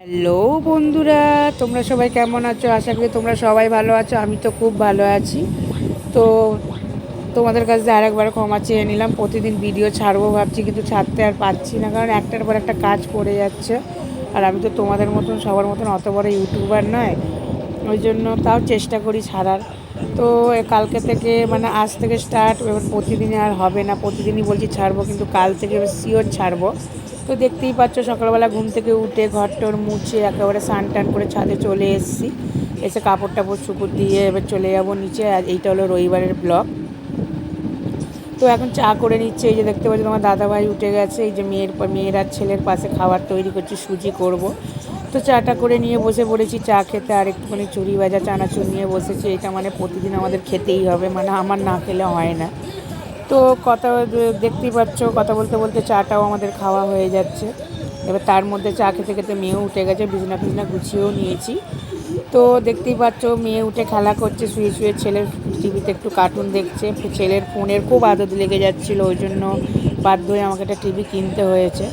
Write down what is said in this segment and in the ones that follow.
Hello বন্ধুরা, তোমরা সবাই কেমন আছো? আশা করি তোমরা সবাই ভালো আছো। আমি তো খুব ভালো আছি। তো তোমাদের কাছে আরেকবার ক্ষমা চেয়ে নিলাম। প্রতিদিন ভিডিও ছাড়বো ভাবছি, কিন্তু ছাড়তে আর পাচ্ছি না, কারণ একটার পর একটা কাজ পড়ে যাচ্ছে। আর আমি তো তোমাদের মতন সবার মতন অত বড় ইউটিউবার নয়, ওই জন্য তাও চেষ্টা করি ছাড়ার। তো কালকে থেকে মানে আজ থেকে স্টার্ট, এবার প্রতিদিনই আর হবে না। প্রতিদিনই বলছি ছাড়বো, কিন্তু কাল থেকে শিওর ছাড়বো। তো দেখতেই পাচ্ছ, সকালবেলা ঘুম থেকে উঠে ঘরটর মুছে একেবারে স্নান টান করে ছাদে চলে এসেছি। এসে কাপড় টাপড় শুকুর দিয়ে এবার চলে যাবো নিচে। আর এইটা হলো রবিবারের ব্লগ। তো এখন চা করে নিচ্ছে। এই যে দেখতে পাচ্ছি তোমার দাদাভাই উঠে গেছে। এই যে মেয়ের আর ছেলের পাশে খাবার তৈরি করছি, সুজি করব। তো চাটা করে নিয়ে বসে পড়েছি চা খেতে। আর একটুখানি চুরি ভাজা চানাচুর নিয়ে বসেছি। এটা মানে প্রতিদিন আমাদের খেতেই হবে, মানে আমার না খেলে হয় না। তো কথা দেখতেই পাচ্ছ, কথা বলতে বলতে চাটাও আমাদের খাওয়া হয়ে যাচ্ছে। এবার তার মধ্যে চা খেতে খেতে মেয়েও উঠে গেছে, বিছনা ফিছনা গুছিয়েও নিয়েছি। তো দেখতেই পাচ্ছ মেয়ে উঠে খেলা করছে শুয়ে শুয়ে, ছেলের টিভিতে একটু কার্টুন দেখছে। ছেলের ফোনের খুব আদত লেগে যাচ্ছিলো, ওই জন্য বাধ্য হয়ে আমাকে একটা টিভি কিনতে হয়েছে।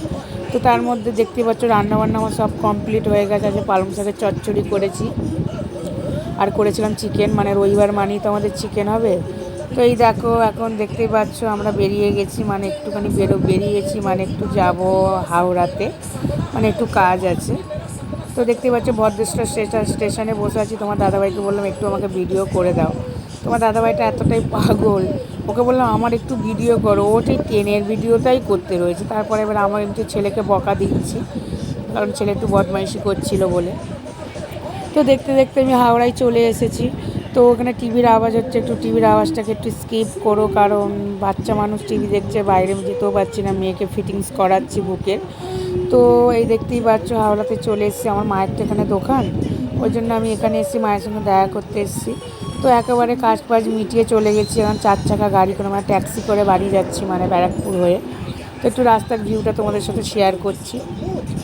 তো তার মধ্যে দেখতেই পাচ্ছ রান্নাবান্না আমার সব কমপ্লিট হয়ে গেছে। আজকে পালং শাকের চচ্চড়ি করেছি, আর করেছিলাম চিকেন, মানে রবিবার মানেই তো আমাদের চিকেন হবে। তো এই দেখো, এখন দেখতেই পাচ্ছ আমরা বেরিয়ে গেছি, মানে একটুখানি বেরিয়েছি, মানে একটু যাব হাওড়াতে, মানে একটু কাজ আছে। তো দেখতেই পাচ্ছ ভদ্রেশ্বর স্টেশনে বসে আছি। তোমার দাদাভাইকে বললাম একটু আমাকে ভিডিও করে দাও। তোমার দাদাভাইটা এতটাই পাগল, ওকে বললাম আমার একটু ভিডিও করো। ও ঠিক ট্রেনের ভিডিওটাই করতে রয়েছে। তারপরে এবার আমার একটু ছেলেকে বকা দিচ্ছি, কারণ ছেলে একটু বদমাইশি করছিল বলে। তো দেখতে দেখতে আমি হাওড়ায় চলে এসেছি। তো ওখানে টিভির আওয়াজ হচ্ছে, একটু টিভির আওয়াজটাকে একটু স্কিপ করো, কারণ বাচ্চা মানুষ টিভি দেখছে, বাইরে যেতেও পারছি না, মেয়েকে ফিটিংস করাচ্ছি বুকের। তো এই দেখতেই পাচ্ছ হাওড়াতে চলে এসেছি। আমার মায়ের তো এখানে দোকান, ওই জন্য আমি এখানে এসেছি, মায়ের সঙ্গে দেখা করতে এসেছি। তো একেবারে কাজ বাজ মিটিয়ে চলে গেছি। এখন 4 চাকা গাড়ি করে, মানে ট্যাক্সি করে বাড়ি যাচ্ছি, মানে ব্যারাকপুর হয়ে। তো একটু রাস্তার ভিউটা তোমাদের সাথে শেয়ার করছি।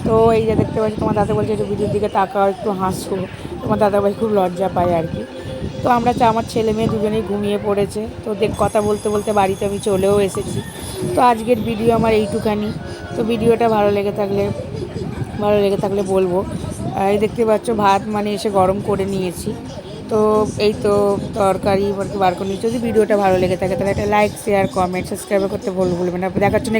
তো এই যে দেখতে পাচ্ছি তোমার দাদা বলছে একটু ভিডিওর দিকে তাকাও, একটু হাসো। তোমার দাদাভাই খুব লজ্জা পায় আর কি। তো আমার ছেলে মেয়ে দুজনেই ঘুমিয়ে পড়েছে। তো কথা বলতে বলতে বাড়িতে আমি চলেও এসেছি। তো আজকের ভিডিও আমার এইটুখানি। তো ভিডিওটা ভালো লেগে থাকলে বলবো। এই দেখতে পাচ্ছ ভাত মানে এসে গরম করে নিয়েছি। তো এই তো তরকারি বার করে নিয়েছি। যদি ভিডিওটা ভালো লেগে থাকে তাহলে একটা লাইক শেয়ার কমেন্ট সাবস্ক্রাইব করতে ভুলবেন না। দেখার জন্য